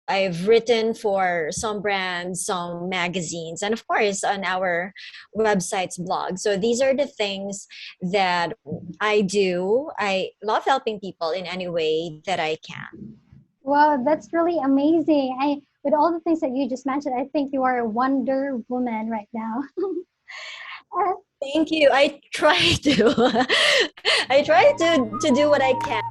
I've written for some brands, some magazines, and of course on our website's blog. So these are the things that I do. I love helping people in any way that I can. Wow, that's really amazing. With all the things that you just mentioned, I think you are a Wonder Woman right now. Uh, Thank you. I try to. I try to do what I can.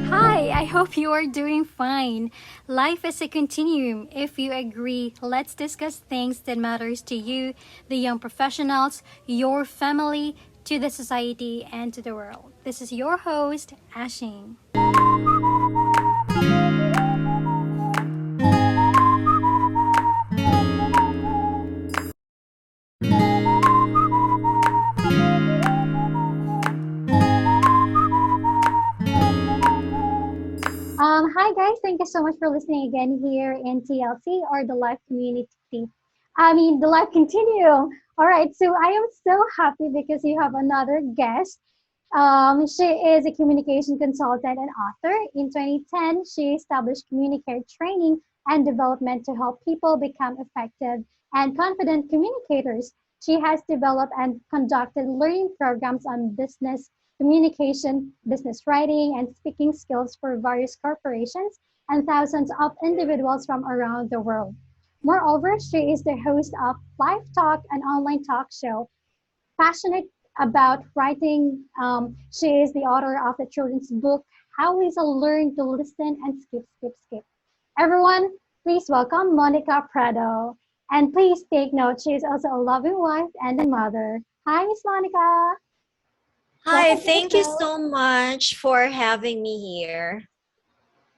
Hi, I hope you are doing fine. Life is a continuum. If you agree, let's discuss things that matters to you, the young professionals, your family, to the society and to the world. This is your host, Ashing. Hi guys, thank you so much for listening again here in TLC or the Life Community. I mean, the Life Continuum. All right, so I am so happy because you have another guest. She is a communication consultant and author. In 2010, she established communicator training and development to help people become effective and confident communicators. She has developed and conducted learning programs on business communication, business writing, and speaking skills for various corporations and thousands of individuals from around the world. Moreover, she is the host of Live Talk, an online talk show passionate about writing. She is the author of the children's book, How Lisa Learned to Listen and Skip, Skip, Skip. Everyone, please welcome Monica Prado. And please take note, she is also a loving wife and a mother. Hi, Miss Monica. Hi, Welcome to the thank you show. so much for having me here.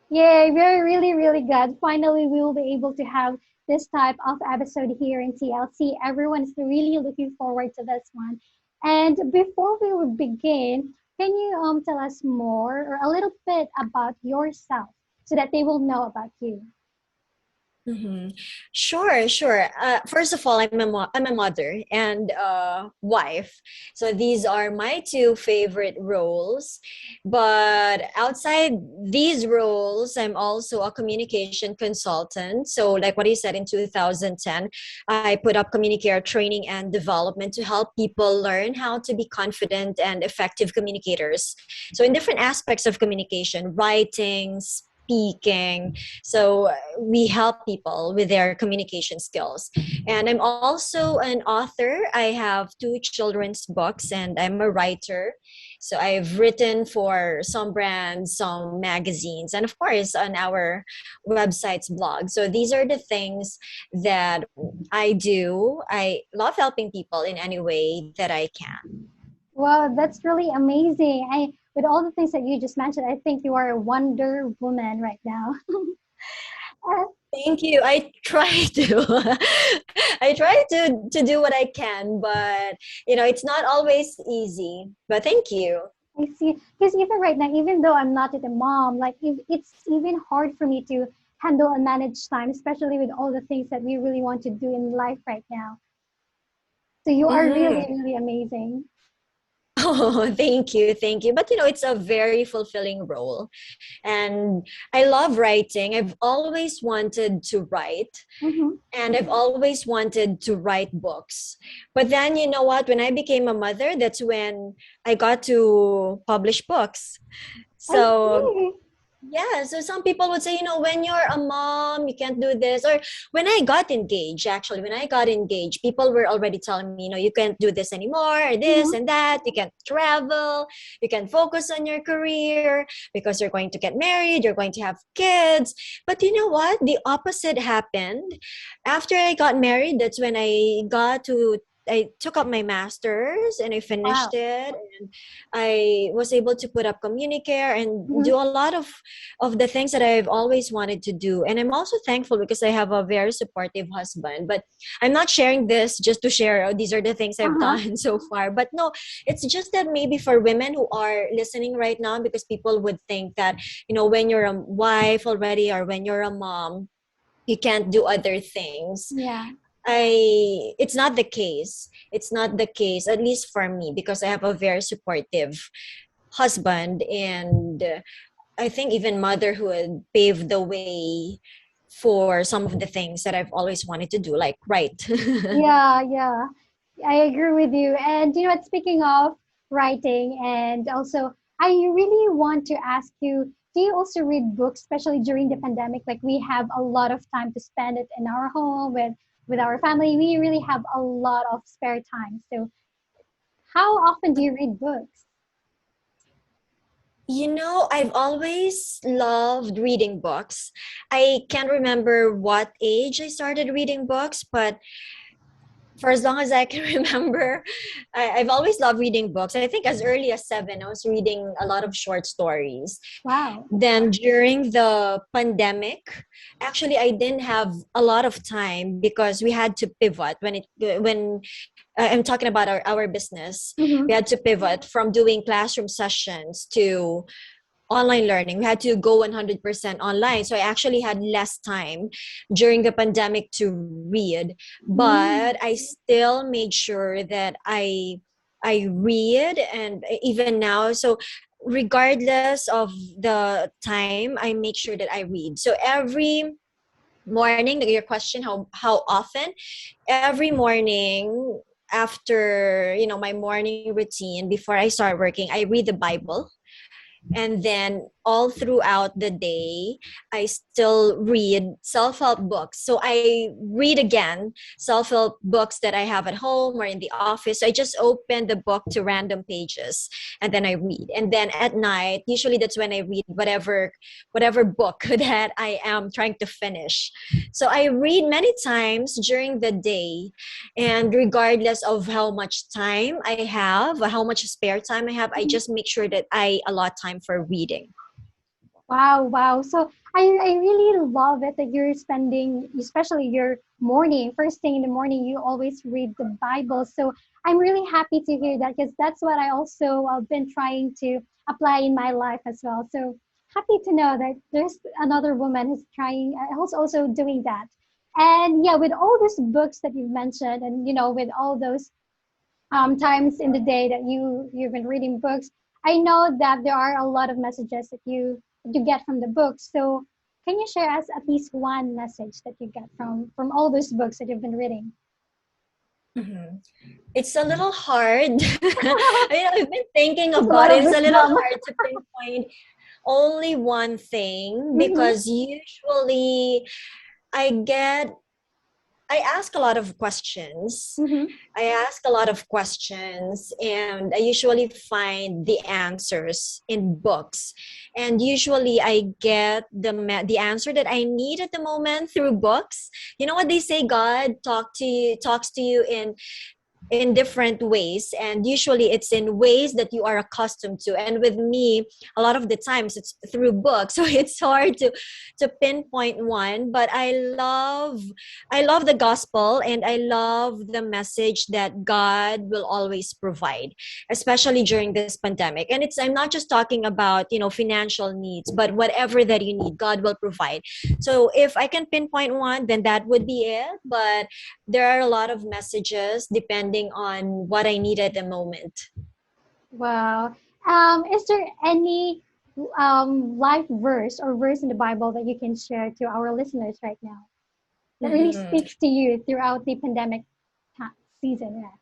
Yay, we're really, really glad. Finally, we will be able to have this type of episode here in TLC. Everyone is really looking forward to this one. And before we would begin, can you tell us more or a little bit about yourself so that they will know about you? hmm Sure, sure. First of all, I'm a mother and wife. So these are my two favorite roles. But outside these roles, I'm also a communication consultant. So like what you said in 2010, I put up communicator training and development to help people learn how to be confident and effective communicators. So in different aspects of communication, writing, speaking, so we help people with their communication skills. And I'm also an author. I have two children's books and I'm a writer. So I've written for some brands, some magazines, and of course on our website's blog. So these are the things that I do. I love helping people in any way that I can. Wow, that's really amazing. With all the things that you just mentioned, I think you are a Wonder Woman right now. Uh, Thank you. I try to. I try to do what I can, but it's not always easy. But thank you. I see. Because even right now, even though I'm not yet a mom, like if it's even hard for me to handle and manage time, especially with all the things that we really want to do in life right now. So you are really, hmm really amazing. Oh, thank you, thank you. But it's a very fulfilling role, and I love writing. I've always wanted to write, Mm-hmm. and I've always wanted to write books. But then you know what? When I became a mother, that's when I got to publish books. I So see. yeah, so some people would say, when you're a mom, you can't do this. Or when I got engaged, actually, when I got engaged, people were already telling me, you can't do this anymore, or this Mm-hmm. and that. You can't travel, you can focus on your career because you're going to get married, you're going to have kids. But you know what? The opposite happened. After I got married, that's when I took up my master's and I finished Wow. it. I was able to put up communicare and Mm-hmm. do a lot of the things that I've always wanted to do. And I'm also thankful because I have a very supportive husband. But I'm not sharing this just to share, oh, these are the things I've Uh-huh. done so far. But no, it's just that maybe for women who are listening right now, because people would think that, when you're a wife already or when you're a mom, you can't do other things. Yeah. it's not the case. It's not the case, at least for me, because I have a very supportive husband, and I think even motherhood paved the way for some of the things that I've always wanted to do, like write. Yeah, yeah. I agree with you. And you know what, speaking of writing, and also I really want to ask you, do you also read books, especially during the pandemic? Like we have a lot of time to spend it in our home with our family. We really have a lot of spare time. So how often do you read books? I've always loved reading books. I can't remember what age I started reading books, but for as long as I can remember, I've always loved reading books. I think as early as 7, I was reading a lot of short stories. Wow. Then during the pandemic, actually, I didn't have a lot of time because we had to pivot when I'm talking about our business. We Mm-hmm. had to pivot from doing classroom sessions to online learning. We had to go 100% online. So I actually had less time during the pandemic to read, Mm. but I still made sure that I read, and even now. So regardless of the time, I make sure that I read. So every morning, your question, how often? Every morning after, my morning routine before I start working, I read the Bible, and then all throughout the day I still read self-help books. So I read again self-help books that I have at home or in the office. So I just open the book to random pages, and then I read. And then at night, usually that's when I read whatever book that I am trying to finish. So I read many times during the day, and regardless of how much time I have, how much spare time I have, I just make sure that I allot time for reading. Wow, wow. So I really love it that you're spending, especially your morning, first thing in the morning, you always read the Bible. So I'm really happy to hear that because that's what I also been trying to apply in my life as well. So happy to know that there's another woman who's trying, who's also doing that. And yeah, with all these books that you've mentioned, and you know, with all those times in the day that you've been reading books, I know that there are a lot of messages that you get from the books. So can you share us at least one message that you get from all those books that you've been reading? Mhm. It's a little hard. I've been thinking It's a about lot of it. It's a little wisdom. hard to pinpoint only one thing, Mm-hmm. because usually I get I ask a lot of questions. Mm-hmm. I ask a lot of questions, and I usually find the answers in books. And usually I get the answer that I need at the moment through books. You know what they say, God talks to you in different ways, and usually it's in ways that you are accustomed to. And with me, a lot of the times it's through books. So it's hard to pinpoint one, but I love the gospel, and I love the message that God will always provide, especially during this pandemic. And I'm not just talking about, financial needs, but whatever that you need, God will provide. So if I can pinpoint one, then that would be it. But there are a lot of messages depending on what I need at the moment. Wow. Is there any life verse or verse in the Bible that you can share to our listeners right now that really Mhm. speaks to you throughout the pandemic season? Yeah.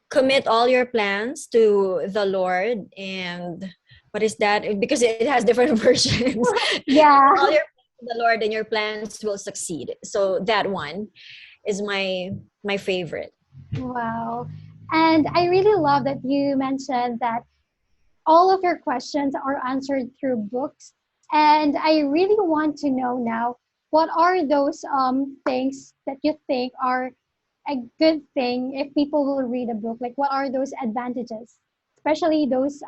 Commit all your plans to the Lord, and what is that? Because it has different versions. Commit Yeah. all your plans to the Lord, and your plans will succeed. So that one is my favorite. Wow. And I really love that you mentioned that all of your questions are answered through books. And I really want to know now, what are those things that you think are a good thing if people will read a book? Like, what are those advantages? Especially those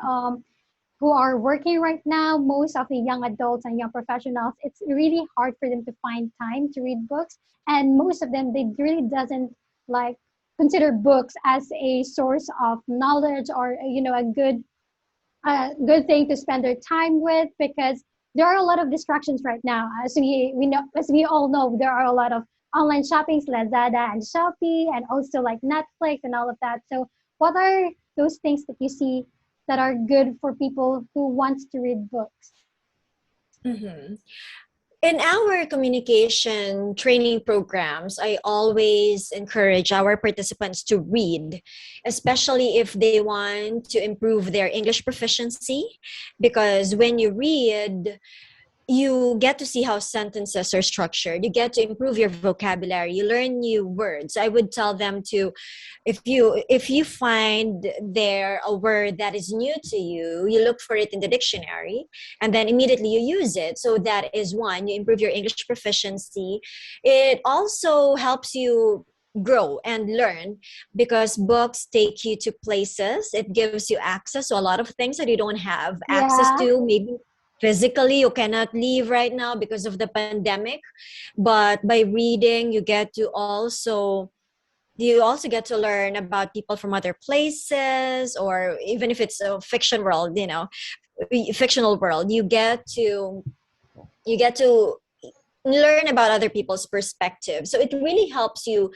who are working right now, most of the young adults and young professionals, it's really hard for them to find time to read books. And most of them, they really doesn't like consider books as a source of knowledge or, you know, a good thing to spend their time with because there are a lot of distractions right now. As we know, as we all know, there are a lot of online shoppings, Lazada and Shopee, and also like Netflix and all of that. So, what are those things that you see that are good for people who wants to read books? Mhm. In our communication training programs, I always encourage our participants to read, especially if they want to improve their English proficiency. Because when you read, you get to see how sentences are structured. You get to improve your vocabulary. You learn new words. I would tell them to, if you find there a word that is new to you, you look for it in the dictionary, and then immediately you use it. So that is one, you improve your English proficiency. It also helps you grow and learn, because books take you to places. It gives you access to a lot of things that you don't have access Yeah. to, maybe physically you cannot leave right now because of the pandemic. But by reading, you also get to learn about people from other places, or even if it's a fiction world, fictional world, you get to learn about other people's perspective. So it really helps you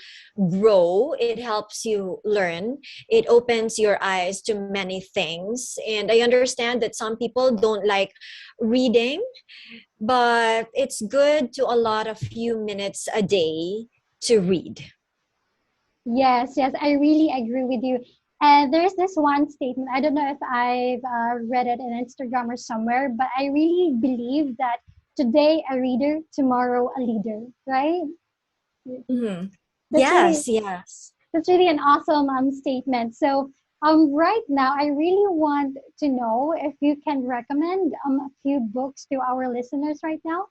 grow, it helps you learn, it opens your eyes to many things. And I understand that some people don't like reading, but it's good to allot a few minutes a day to read. Yes, yes, I really agree with you. And there's this one statement, I don't know if I've read it in Instagram or somewhere, but I really believe that today a reader, tomorrow a leader, right? Hmm. That's really Yes, yes. that's really an awesome statement. So right now I really want to know if you can recommend a few books to our listeners right now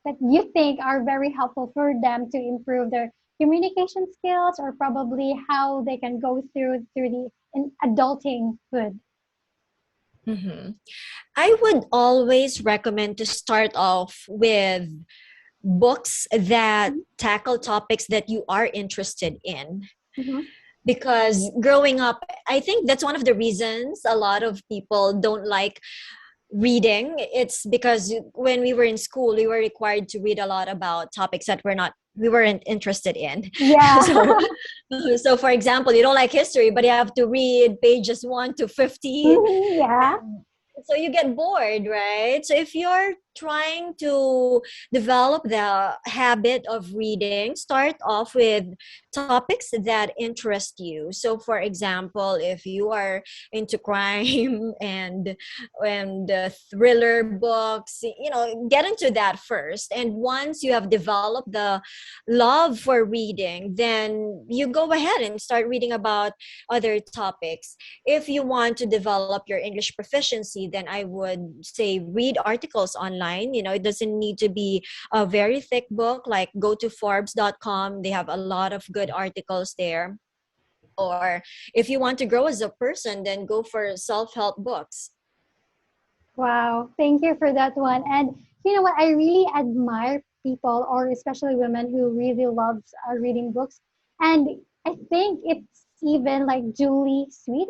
that you think are very helpful for them to improve their communication skills, or probably how they can go through the adultinghood. Hmm. I would always recommend to start off with books that tackle topics that you are interested in. Mm-hmm. Because growing up, I think that's one of the reasons a lot of people don't like reading. It's because when we were in school, we were required to read a lot about topics that we weren't interested in. Yeah. so so for example, you don't like history, but you have to read pages 1 to 50. Mhm, yeah. And so you get bored, right? So if you're trying to develop the habit of reading, start off with topics that interest you. So for example, if you are into crime and thriller books, get into that first. And once you have developed the love for reading, then you go ahead and start reading about other topics. If you want to develop your English proficiency, then I would say read articles online. It doesn't need to be a very thick book. Like, go to Forbes.com. They have a lot of good articles there. Or if you want to grow as a person, then go for self-help books. Wow, thank you for that one. And you know what? I really admire people, or especially women, who really loves reading books. And I think it's even like Julia Sweet,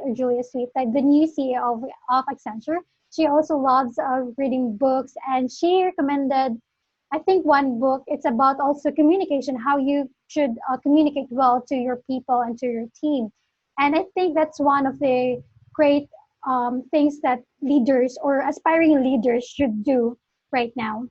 like the new CEO of Accenture. She also loves reading books, and she recommended, I think, one book. It's about also communication, how you should communicate well to your people and to your team. And I think that's one of the great things that leaders or aspiring leaders should do right now.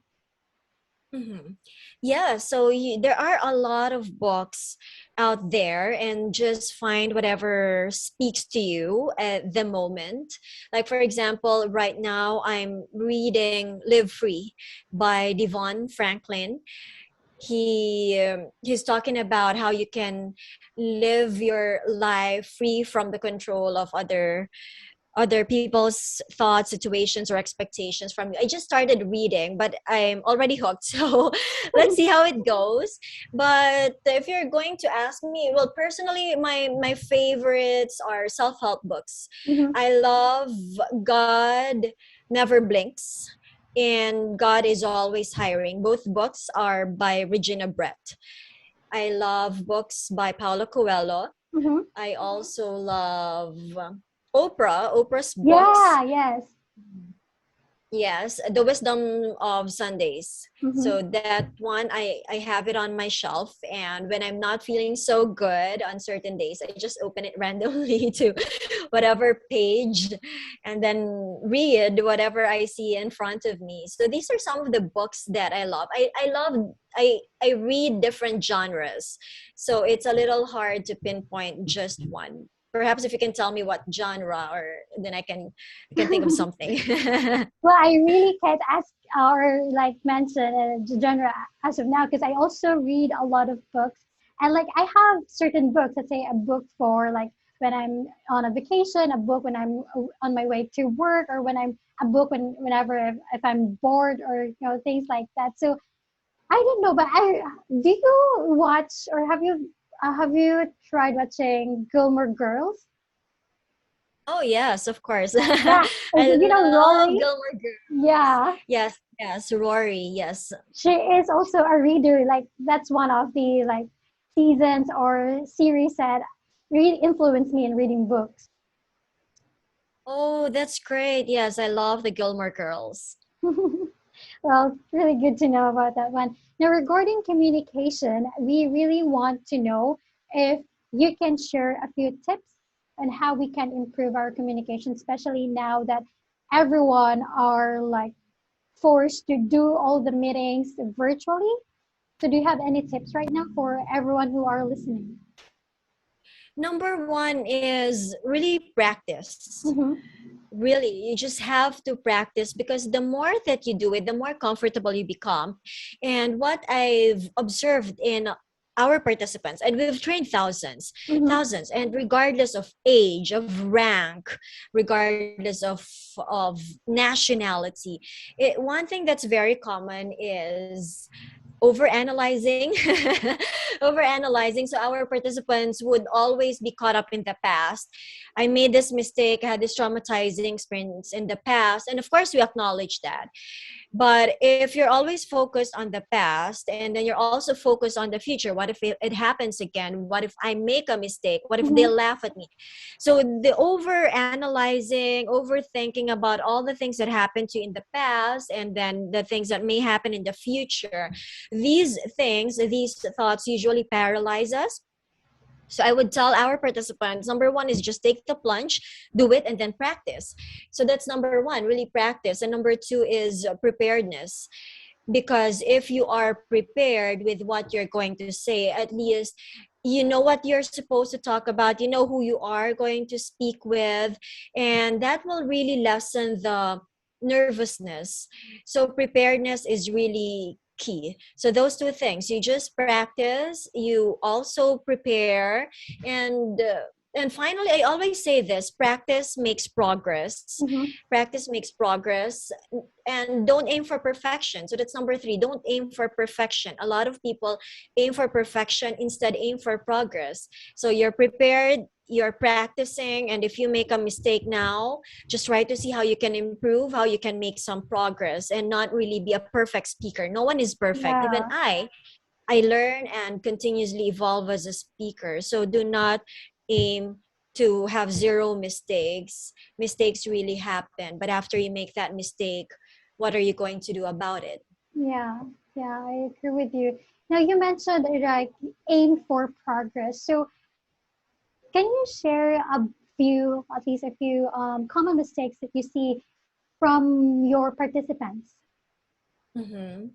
Hmm. Yeah, so there are a lot of books out there, and just find whatever speaks to you at the moment. Like, for example, right now I'm reading Live Free by Devon Franklin. He's talking about how you can live your life free from the control of other people's thoughts, situations, or expectations from you. I just started reading, but I'm already hooked. So let's see how it goes. But if you're going to ask me, well, personally, my favorites are self-help books. Mhm. I love God Never Blinks and God is Always Hiring. Both books are by Regina Brett. I love books by Paulo Coelho. Mhm. I also love Oprah's books. Yeah, yes. Yes, The Wisdom of Sundays. Mm-hmm. So that one, I have it on my shelf. And when I'm not feeling so good on certain days, I just open it randomly to whatever page and then read whatever I see in front of me. So these are some of the books that I love. I read different genres. So it's a little hard to pinpoint just one. Perhaps if you can tell me what genre, or then I can think of something. Well, I really can't ask or like mention a genre as of now because I also read a lot of books. And like I have certain books, let's say a book for like when I'm on a vacation, a book when I'm on my way to work, or when I'm a book whenever if I'm bored or things like that. So I don't know, but I do you watch or have you tried watching Gilmore Girls? Oh yes, of course. Yeah, I love Rory. Gilmore Girls. Yeah, Yes, yes, Rory. Yes. she is also a reader. Like that's one of the like seasons or series that really influenced me in reading books. Oh, that's great. Yes, I love the Gilmore Girls. Well, it's really good to know about that one. Now, regarding communication, we really want to know if you can share a few tips on how we can improve our communication, especially now that everyone are like forced to do all the meetings virtually. So, do you have any tips right now for everyone who are listening? Number one is really practice. Mm-hmm. Really, you just have to practice, because the more that you do it, the more comfortable you become. And what I've observed in our participants, and we've trained thousands, Mm-hmm. thousands, and regardless of age, of rank, regardless of nationality, one thing that's very common is overanalyzing. Overanalyzing. So our participants would always be caught up in the past. I made this mistake, I had this traumatizing experience in the past, and of course we acknowledge that. But if you're always focused on the past, and then you're also focused on the future, what if it happens again? What if I make a mistake? What if they Mm-hmm. laugh at me? So the over analyzing, overthinking about all the things that happened to you in the past, and then the things that may happen in the future, these thoughts usually paralyze us. So I would tell our participants, number one is just take the plunge, do it, and then practice. So that's number one, really practice. And number two is preparedness. Because if you are prepared with what you're going to say, at least you know what you're supposed to talk about, you know who you are going to speak with, and that will really lessen the nervousness. So preparedness is really key. So those two things, you just practice, you also prepare, and finally, I always say this: practice makes progress. Mm-hmm. Practice makes progress. And don't aim for perfection. So that's number three: don't aim for perfection. A lot of people aim for perfection, instead aim for progress. So you're prepared, you're practicing, and if you make a mistake now, just try to see how you can improve, how you can make some progress, and not really be a perfect speaker. No one is perfect. Even Yeah. I learn and continuously evolve as a speaker. So do not aim to have zero mistakes. Mistakes really happen, but after you make that mistake, what are you going to do about it? Yeah, yeah, I agree with you. Now you mentioned like aim for progress. So can you share a few, at least a few common mistakes that you see from your participants? Mm-hmm.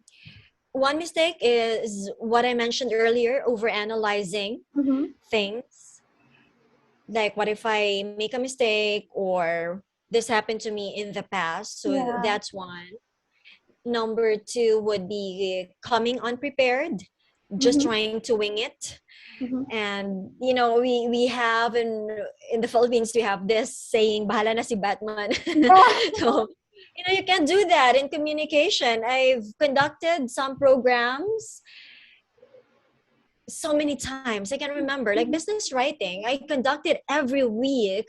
One mistake is what I mentioned earlier: over analyzing Mm-hmm. things. Like, what if I make a mistake, or this happened to me in the past? So Yeah. that's one. Number two would be coming unprepared, just Mm-hmm. trying to wing it. Mm-hmm. And we have in the Philippines, we have this saying, "Bahala na si Batman." Yeah. So you can do that in communication. I've conducted some programs so many times. I can remember, like business writing, I conducted every week.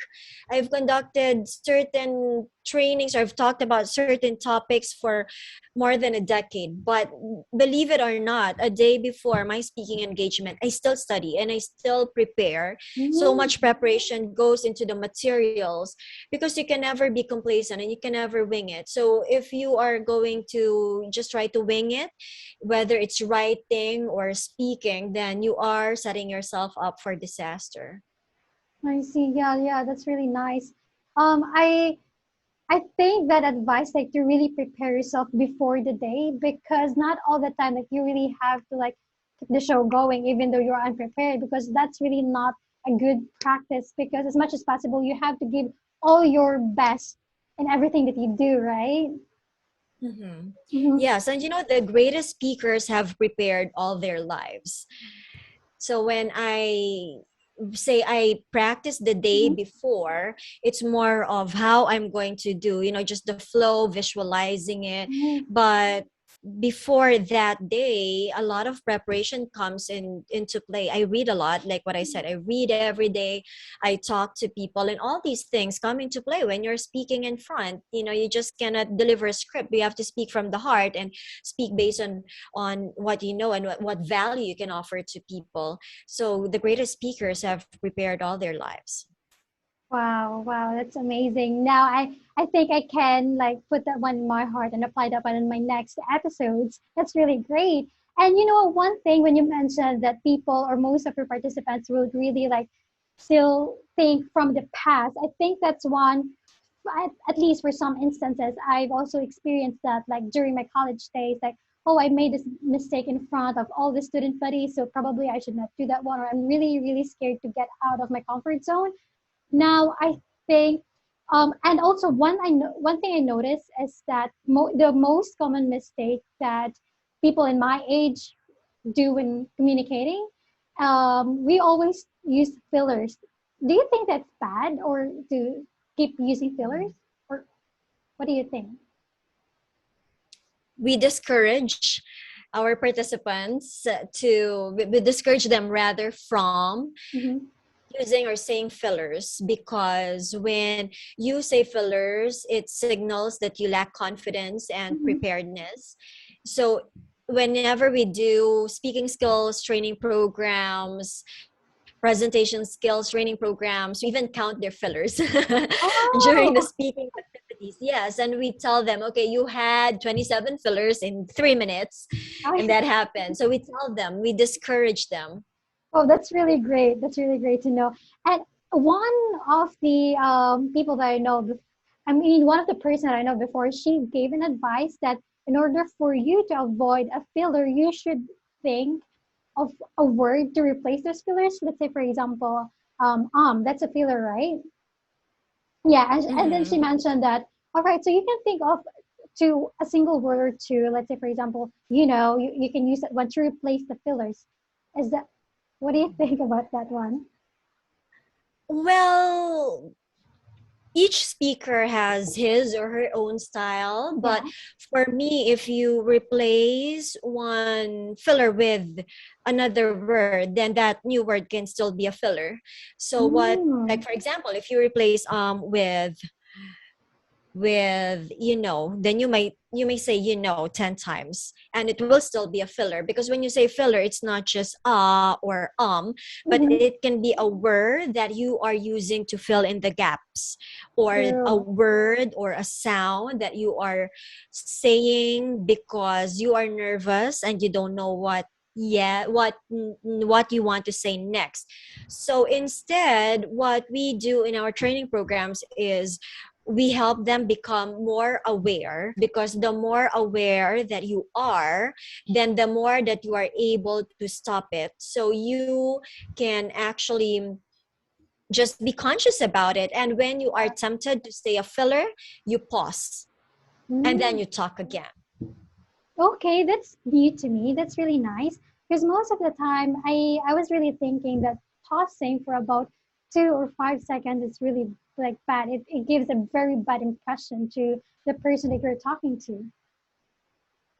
I've conducted certain trainings, or I've talked about certain topics for more than a decade. But believe it or not, a day before my speaking engagement, I still study and I still prepare. So Mm, much preparation goes into the materials, because you can never be complacent and you can never wing it. So if you are going to just try to wing it, whether it's writing or speaking, then you are setting yourself up for disaster. I see. Yeah, yeah, that's really nice. Um, I I think that advice, like to really prepare yourself before the day, because not all the time like you really have to like keep the show going even though you're unprepared, because that's really not a good practice, because as much as possible you have to give all your best in everything that you do, right? Mhm. Mm-hmm. Yes, and the greatest speakers have prepared all their lives. So when I say I practice the day before, it's more of how I'm going to do, just the flow, visualizing it. Mm-hmm. But before that day, a lot of preparation comes into play. I read a lot, like what I said, I read every day. I talk to people, and all these things come into play when you're speaking in front. You just cannot deliver a script. You have to speak from the heart and speak based on what you know and what value you can offer to people. So the greatest speakers have prepared all their lives. Wow, wow, that's amazing. Now I think I can like put that one in my heart and apply that one in my next episodes. That's really great. And you know, one thing when you mentioned that people or most of your participants would really like still think from the past, I think that's one at least for some instances I've also experienced that like during my college days, like, oh, I made this mistake in front of all the student buddies, so probably I should not do that one, or I'm really, really scared to get out of my comfort zone. Now I think, and also one thing I noticed is that the most common mistake that people in my age do when communicating, we always use fillers. Do you think that's bad, or to keep using fillers, or what do you think? We discourage our participants we discourage them rather from Mm-hmm. using or saying fillers, because when you say fillers, it signals that you lack confidence and Mm-hmm. preparedness. So whenever we do speaking skills training programs, presentation skills training programs, we even count their fillers during the Oh, speaking activities. Yes, and we tell them, okay, you had 27 fillers in 3 minutes, and that happened. So we tell them, we discourage them. oh, that's really great. That's really great to know. And one of the people that I know, I mean, one of the person that I know before, she gave an advice that in order for you to avoid a filler, you should think of a word to replace those fillers. Let's say, for example, that's a filler, right? Yeah, and then she Hmm. mentioned that, all right, so you can think of to a single word or two. Let's say, for example, you can use that one to replace the fillers. Is that what do you think about that one? Well, each speaker has his or her own style, Yeah. but for me, if you replace one filler with another word, then that new word can still be a filler. So what, like Mm. for example, if you replace with then you may say 10 times, and it will still be a filler, because when you say filler, it's not just or but Mm-hmm. it can be a word that you are using to fill in the gaps, or a True. word or a sound that you are saying because you are nervous and you don't know what you want to say next. So instead, what we do in our training programs is we help them become more aware, because the more aware that you are, then the more that you are able to stop it. So you can actually just be conscious about it, and when you are tempted to say a filler, you pause and then Mm. you talk again. Okay, that's new to me. That's really nice. Because most of the time, I was really thinking that tossing for about 2 or 5 seconds is really like bad. It gives a very bad impression to the person that you're talking to.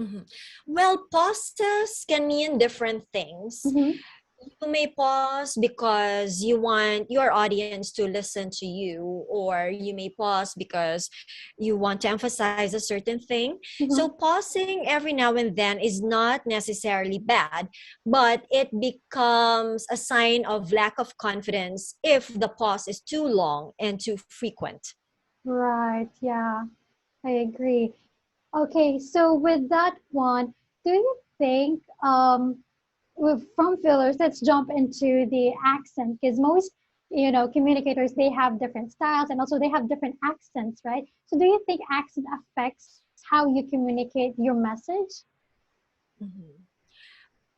Mhm. Well, pauses can mean different things. Mm-hmm. You may pause because you want your audience to listen to you, or you may pause because you want to emphasize a certain thing. So Mhm. pausing every now and then is not necessarily bad, but it becomes a sign of lack of confidence if the pause is too long and too frequent. Right. Yeah, I agree. Okay, so with that one, do you think from fillers, let's jump into the accent because most communicators they have different styles and also they have different accents, right? So do you think accent affects how you communicate your message? Mhm.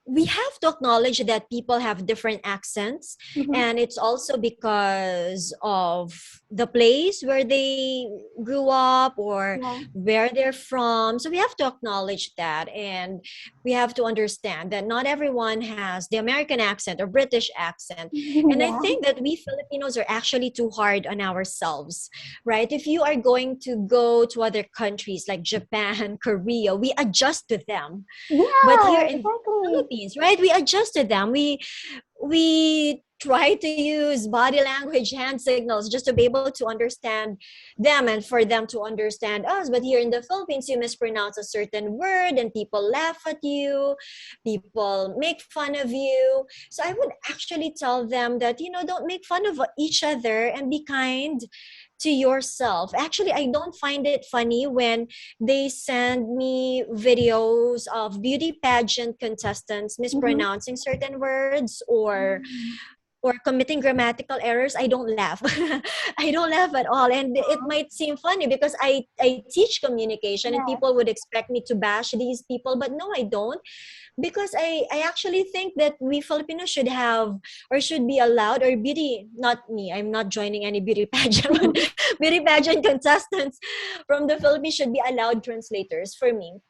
We have to acknowledge that people have different accents, Mm-hmm. and it's also because of the place where they grew up or Yeah. where they're from. So we have to acknowledge that, and we have to understand that not everyone has the American accent or British accent. And I Yeah. think that we Filipinos are actually too hard on ourselves, right? If you are going to go to other countries like Japan, Korea, we adjust to them, but here Yeah, in the exactly. Philippines, right, we adjusted them. We try to use body language, hand signals, just to be able to understand them and for them to understand us. But here in the Philippines, you mispronounce a certain word and people laugh at you, people make fun of you. So I would actually tell them that, don't make fun of each other and be kind to yourself. Actually, I don't find it funny when they send me videos of beauty pageant contestants Mm-hmm. mispronouncing certain words or Mm-hmm. committing grammatical errors. I don't laugh. I don't laugh at all. And it might seem funny because I teach communication and Yes. people would expect me to bash these people, but no, I don't, because I actually think that we Filipinos should have or should be allowed, or beauty, not me, I'm not joining any beauty pageant, but beauty pageant contestants from the Philippines should be allowed translators for me.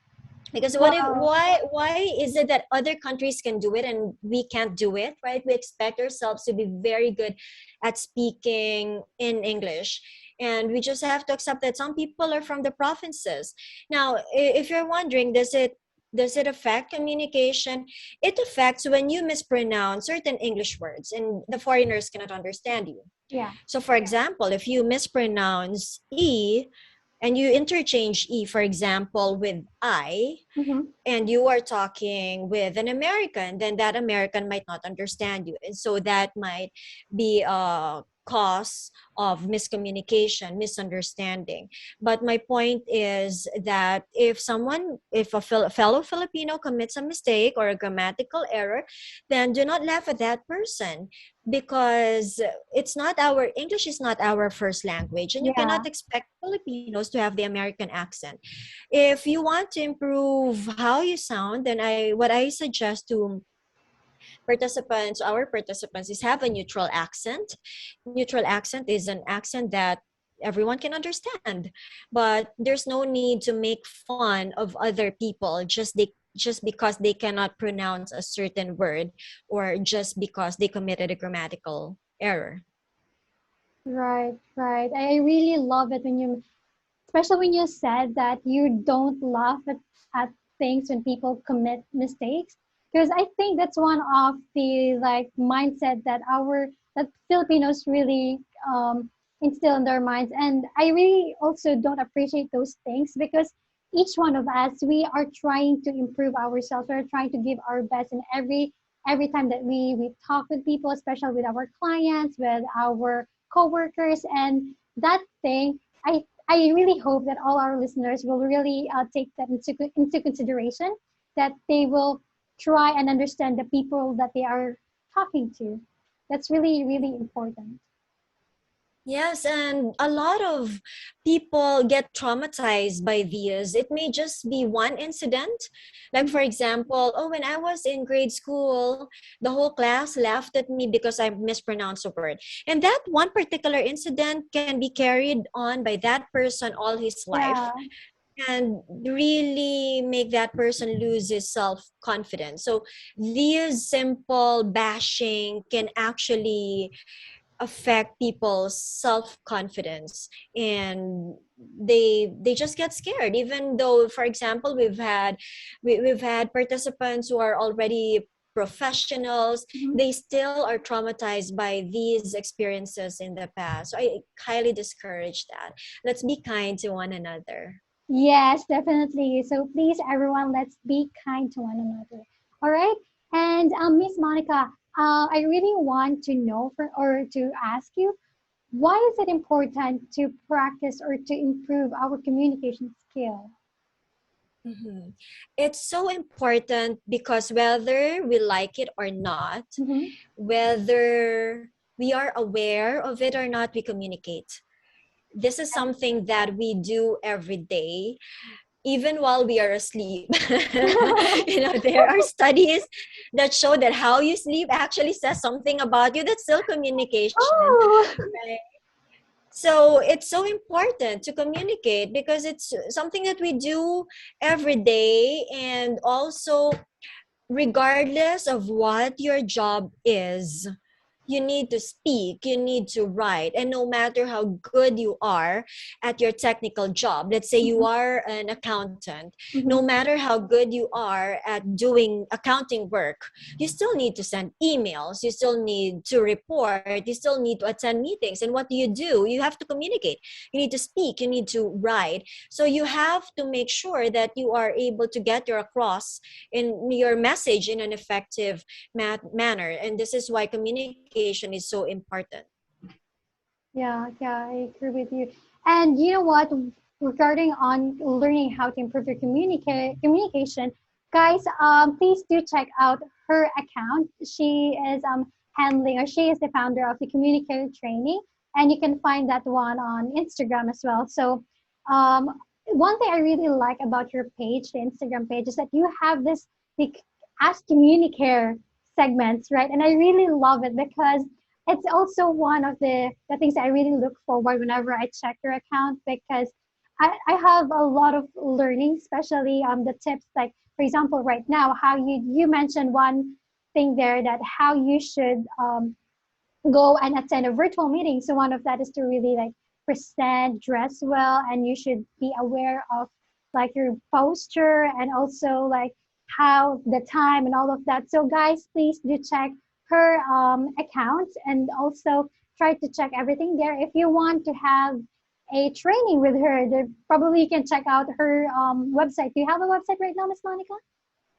Because what if Wow. why is it that other countries can do it and we can't do it, right? We expect ourselves to be very good at speaking in English, and we just have to accept that some people are from the provinces. Now, if you're wondering, does it affect communication? It affects when you mispronounce certain English words and the foreigners cannot understand you. Yeah. So for example, if you mispronounce e and you interchange e, for example, with I, Mm-hmm. and you are talking with an American, then that American might not understand you. And so that might be a cause of miscommunication, misunderstanding. But my point is that if a fellow Filipino commits a mistake or a grammatical error, then do not laugh at that person, because English is not our first language, and you Yeah. cannot expect Filipinos to have the American accent. If you want to improve how you sound, then what I suggest to our participants, is have a neutral accent. Neutral accent is an accent that everyone can understand, but there's no need to make fun of other people just because they cannot pronounce a certain word, or just because they committed a grammatical error. Right, right. I really love it when you especially when you said that you don't laugh at things when people commit mistakes because I think that's one of the like mindset that Filipinos really instill in their minds, and I really also don't appreciate those things because each one of us we are trying to improve ourselves, we're trying to give our best in every time that we talk with people, especially with our clients, with our coworkers, and that thing I really hope that all our listeners will really take that into consideration, that they will try and understand the people that they are talking to. That's really, really important. Yes, and a lot of people get traumatized by these. It may just be one incident. Like, for example, oh, when I was in grade school, the whole class laughed at me because I mispronounced a word. And that one particular incident can be carried on by that person all his life Yeah, and really make that person lose his self-confidence. So, these simple bashing can actually affect people's self-confidence, and they just get scared, even though, for example, we've had participants who are already professionals, Mhm. they still are traumatized by these experiences in the past. So I highly discourage that. Let's be kind to one another. Yes, definitely. So please, everyone, let's be kind to one another. All right. And Miss Monica, I really want to know or to ask you, why is it important to practice or to improve our communication skill? Mhm. It's so important because whether we like it or not, Mm-hmm. whether we are aware of it or not, we communicate. This is something that we do every day, even while we are asleep. There are studies that show that how you sleep actually says something about you. That's still communication. Oh, So it's so important to communicate because it's something that we do every day. And also, regardless of what your job is, you need to speak, you need to write. And no matter how good you are at your technical job, let's say you mhm, are an accountant, no mhm. matter how good you are at doing accounting work, you still need to send emails, you still need to report, you still need to attend meetings. And what do? You have to communicate, you need to speak, you need to write. So you have to make sure that you are able to get your across in your message in an effective manner. And this is why communication is so important. Yeah, I agree with you. And you know what? Regarding on learning how to improve your communication, guys, please do check out her account. She is handling, or she is the founder of the communicator training, and you can find that one on Instagram as well. So, um, one thing I really like about your page, the Instagram page, is that you have this the Ask Communicator segments, right? And I really love it because it's also one of the things I really look forward whenever I check your account, because I have a lot of learning, especially the tips, like for example right now how you mentioned one thing there, that how you should go and attend a virtual meeting. So one of that is to really like present, dress well, and you should be aware of like your posture, and also like how the time and all of that. So guys, please do check her account, and also try to check everything there. If you want to have a training with her, there, probably you can check out her website. Do you have a website right now, Miss Monica?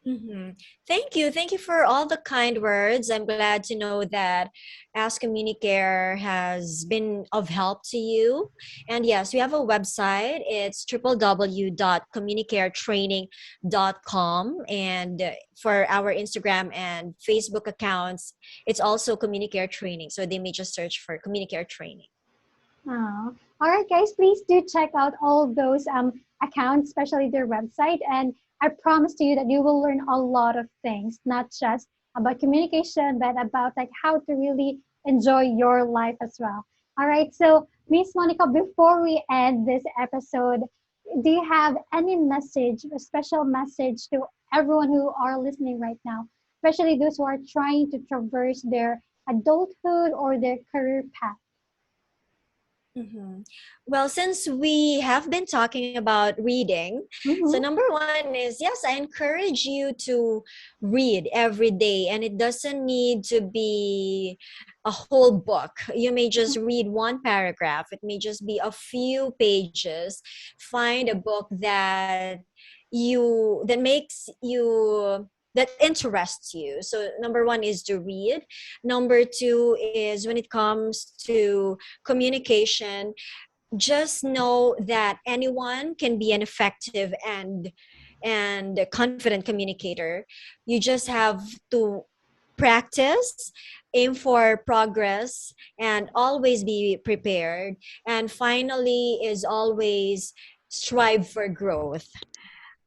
Mhm. Thank you. Thank you for all the kind words. I'm glad to know that Ask Communicare has been of help to you. And yes, we have a website. It's www.communicaretraining.com. And for our Instagram and Facebook accounts, it's also Communicare Training. So they may just search for Communicare Training. Oh, all right, guys, please do check out all of those accounts, especially their website. And I promise to you that you will learn a lot of things, not just about communication, but about like how to really enjoy your life as well. All right, so Miss Monica, before we end this episode, do you have any message, a special message to everyone who are listening right now, especially those who are trying to traverse their adulthood or their career path? Mhm. Well, since we have been talking about reading, so Mm-hmm. number one is yes, I encourage you to read every day, and it doesn't need to be a whole book. You may just read one paragraph, it may just be a few pages. Find a book that makes you that interests you. So number one is to read. Number two is when it comes to communication, just know that anyone can be an effective and confident communicator. You just have to practice, aim for progress, and always be prepared. And finally is always strive for growth.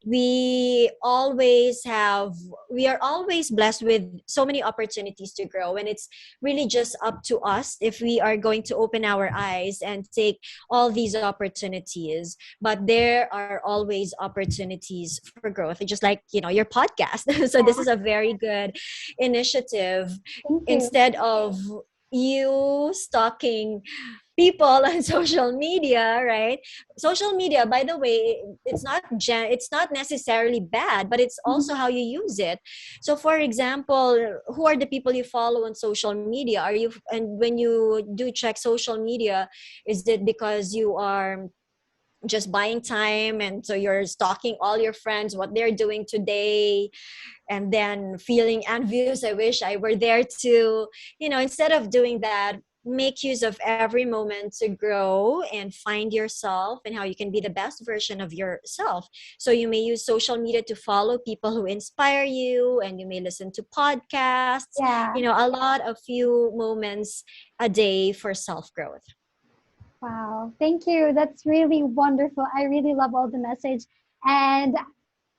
We always have we are always blessed with so many opportunities to grow, and it's really just up to us if we are going to open our eyes and take all these opportunities. But there are always opportunities for growth, just like your podcast. So this is a very good initiative. Thank you. Instead of you stalking people on social media, right? Social media, by the way, it's not necessarily bad, but it's also Mhm. how you use it. So for example, who are the people you follow on social media? Are you, and when you do check social media, is it because you are just buying time, and so you're stalking all your friends what they're doing today, and then feeling envious, I wish I were there too. Instead of doing that, make use of every moment to grow and find yourself and how you can be the best version of yourself. So you may use social media to follow people who inspire you, and you may listen to podcasts, Yeah. a lot of few moments a day for self growth. Wow. Thank you. That's really wonderful. I really love all the message. And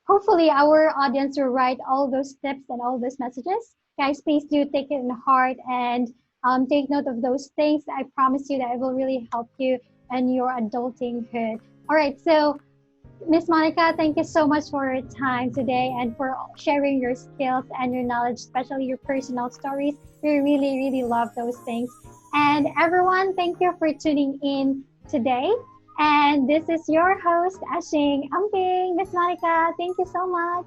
hopefully our audience will write all those tips and all those messages. Guys, please do take it in heart and take note of those things. I promise you that it will really help you in your adultinghood. All right. So Miss Monica, thank you so much for your time today and for sharing your skills and your knowledge, especially your personal stories. We really, really love those things. And everyone, thank you for tuning in today. And this is your host, Ashing Amping. Miss Monica, thank you so much.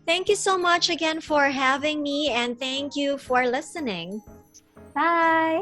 Thank you so much again for having me, and thank you for listening. Bye.